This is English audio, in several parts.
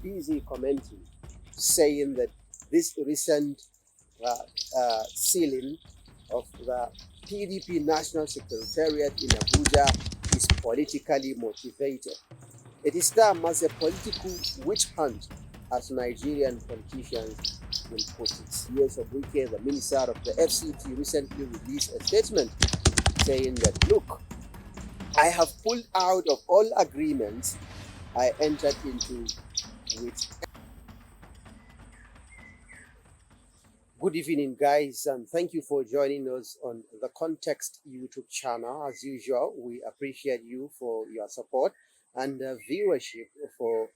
busy commenting, saying that this recent sealing of the PDP National Secretariat in Abuja is politically motivated. It is termed as a political witch hunt, as Nigerian politicians will put it. Years of Wike, the minister of the FCT, recently released a statement saying that, look, I have pulled out of all agreements I entered into with. Good evening, guys, and thank you for joining us on the Context YouTube channel. As usual, we appreciate you for your support and viewership for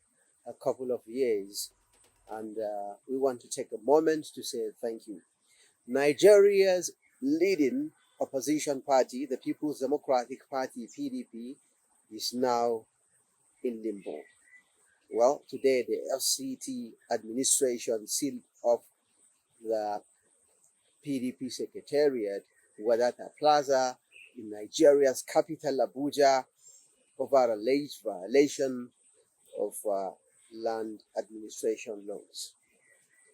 a couple of years, and we want to take a moment to say thank you. Nigeria's leading opposition party, the People's Democratic Party, PDP, is now in limbo. Well, today the FCT administration sealed off the PDP Secretariat, Wadata Plaza, in Nigeria's capital, Abuja, over alleged violation of land administration laws.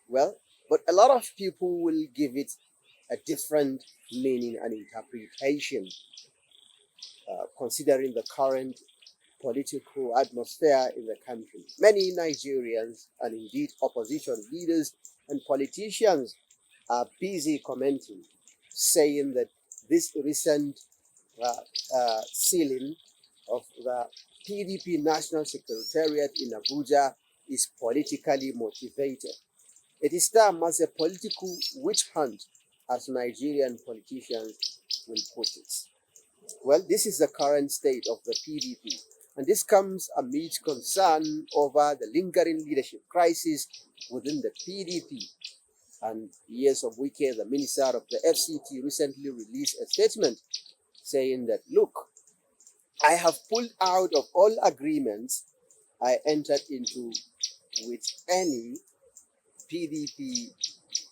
Well, but a lot of people will give it a different meaning and interpretation, considering the current political atmosphere in the country. Many Nigerians and indeed opposition leaders and politicians are busy commenting, saying that this recent sealing of the PDP National Secretariat in Abuja is politically motivated. It is termed as a political witch hunt, as Nigerian politicians will put it. Well, this is the current state of the PDP, and this comes amid concern over the lingering leadership crisis within the PDP. And Years of Wike, the minister of the FCT, recently released a statement saying that, look, I have pulled out of all agreements I entered into with any PDP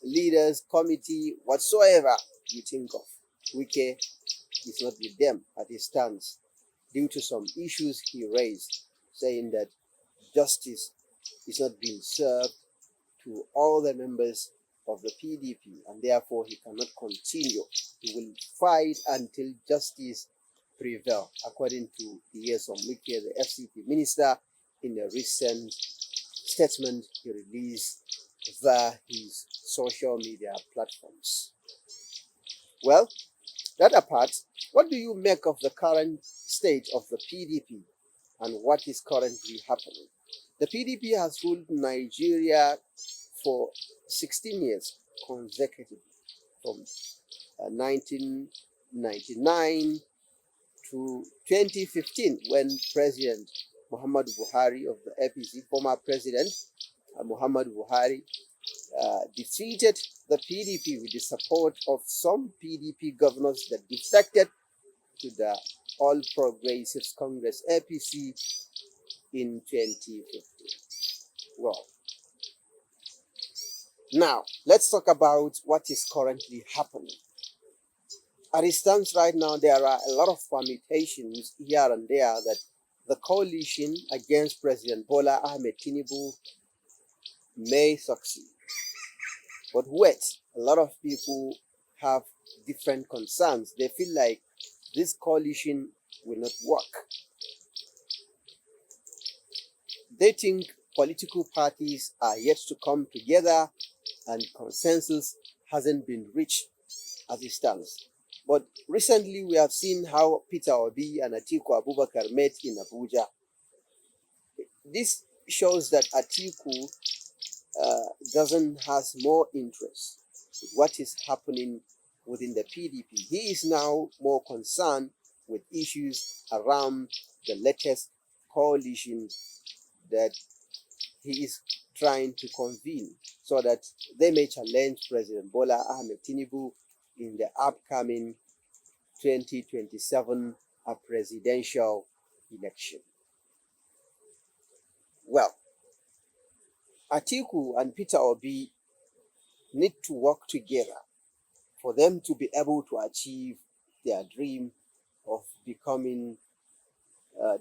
leaders, committee, whatsoever you think of. Wike is not with them at his stance due to some issues he raised, saying that justice is not being served to all the members of the PDP, and therefore he cannot continue. He will fight until justice prevails, according to Years of Wike, the FCT minister, in a recent statement he released via his social media platforms. Well, that apart, what do you make of the current state of the PDP and what is currently happening? The PDP has ruled Nigeria for 16 years consecutively, from 1999 to 2015, when President Muhammadu Buhari of the APC, former President Muhammadu Buhari, defeated the PDP with the support of some PDP governors that defected to the All Progressives Congress APC in 2015. Well, now let's talk about what is currently happening. At it stands right now, there are a lot of permutations here and there that the coalition against President Bola Ahmed Tinubu may succeed. But wait, a lot of people have different concerns. They feel like this coalition will not work. They think political parties are yet to come together and consensus hasn't been reached as it stands. But recently we have seen how Peter Obi and Atiku Abubakar met in Abuja. This shows that Atiku has more interest in what is happening within the PDP. He is now more concerned with issues around the latest coalition that he is trying to convene, so that they may challenge President Bola Ahmed Tinubu in the upcoming 2027 presidential election. Well, Atiku and Peter Obi need to work together for them to be able to achieve their dream of becoming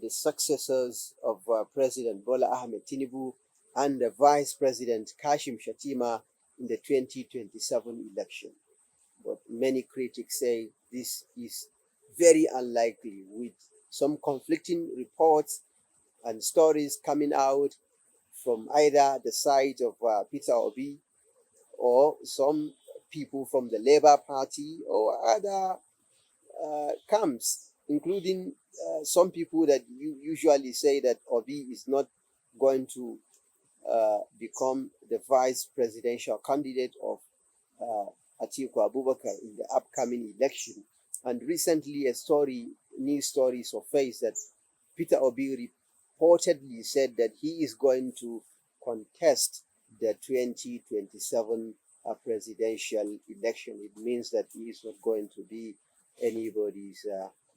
the successors of President Bola Ahmed Tinubu and the Vice President Kashim Shettima in the 2027 election. But many critics say this is very unlikely, with some conflicting reports and stories coming out from either the side of Peter Obi or some people from the Labour Party or other camps, including some people that usually say that Obi is not going to become the vice presidential candidate of Atiku Abubakar in the upcoming election. And recently, news story surfaced that Peter Obi reportedly said that he is going to contest the 2027 presidential election. It means that he is not going to be anybody's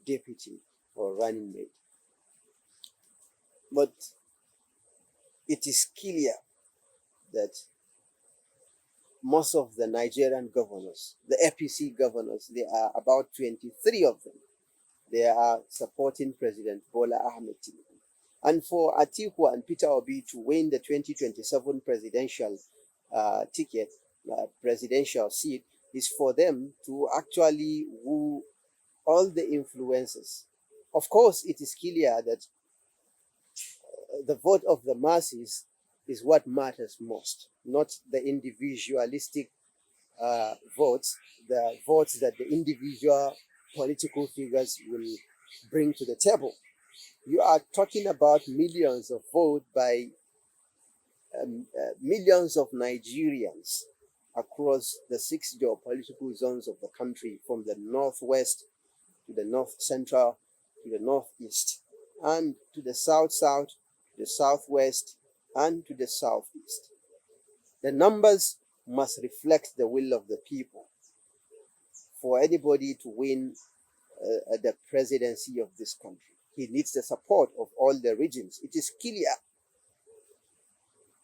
deputy or running mate. But it is clear that most of the Nigerian governors, the APC governors, there are about 23 of them, they are supporting President Bola Ahmed Tinubu. And for Atiku and Peter Obi to win the 2027 presidential ticket, presidential seat, is for them to actually woo all the influences. Of course, it is clear that the vote of the masses is what matters most, not the individualistic votes, the votes that the individual political figures will bring to the table. You are talking about millions of votes by millions of Nigerians across the 6 geopolitical zones of the country, from the northwest to the north central to the northeast, and to the south-south, the southwest, and to the southeast. The numbers must reflect the will of the people. For anybody to win the presidency of this country, he needs the support of all the regions. It is clear.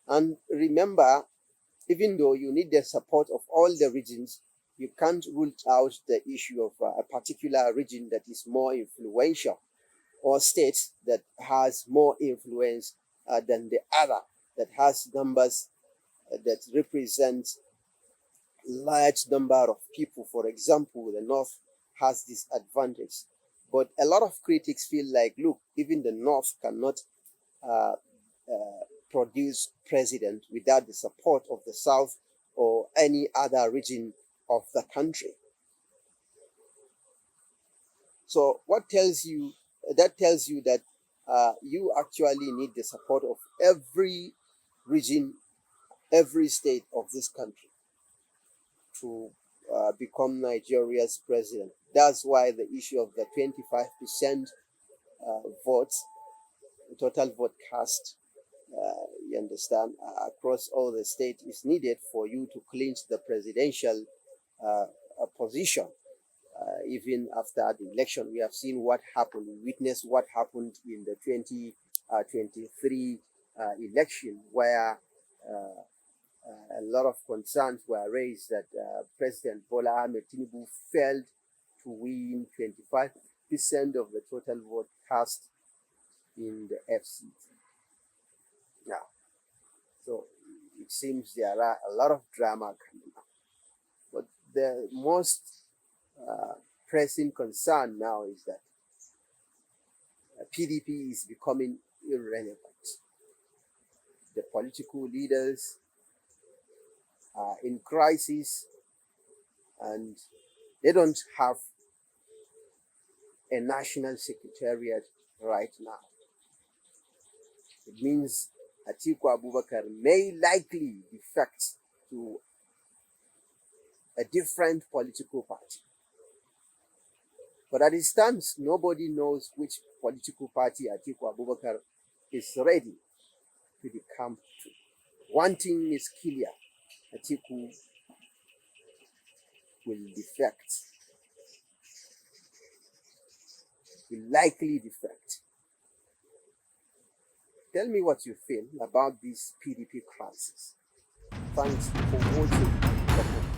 And remember, even though you need the support of all the regions, you can't rule out the issue of a particular region that is more influential, or states that has more influence than the other, that has numbers that represent large number of people. For example, the North has this advantage. But a lot of critics feel like, look, even the North cannot produce president without the support of the South or any other region of the country. So what tells you that you actually need the support of every region, every state of this country to become Nigeria's president. That's why the issue of the 25% votes, total vote cast, you understand, across all the states is needed for you to clinch the presidential position. Even after the election, we have seen what happened. We witnessed what happened in the 2023 election, where a lot of concerns were raised that President Bola Ahmed Tinubu failed to win 25% of the total vote cast in the FCT. Now, so it seems there are a lot of drama coming up. But the most pressing concern now is that PDP is becoming irrelevant. The political leaders are in crisis, and they don't have a national secretariat right now. It means Atiku Abubakar may likely defect to a different political party. But at this time, nobody knows which political party Atiku Abubakar is ready to become to. One thing is clear: Atiku will defect, will likely defect. Tell me what you feel about this PDP crisis. Thanks for watching.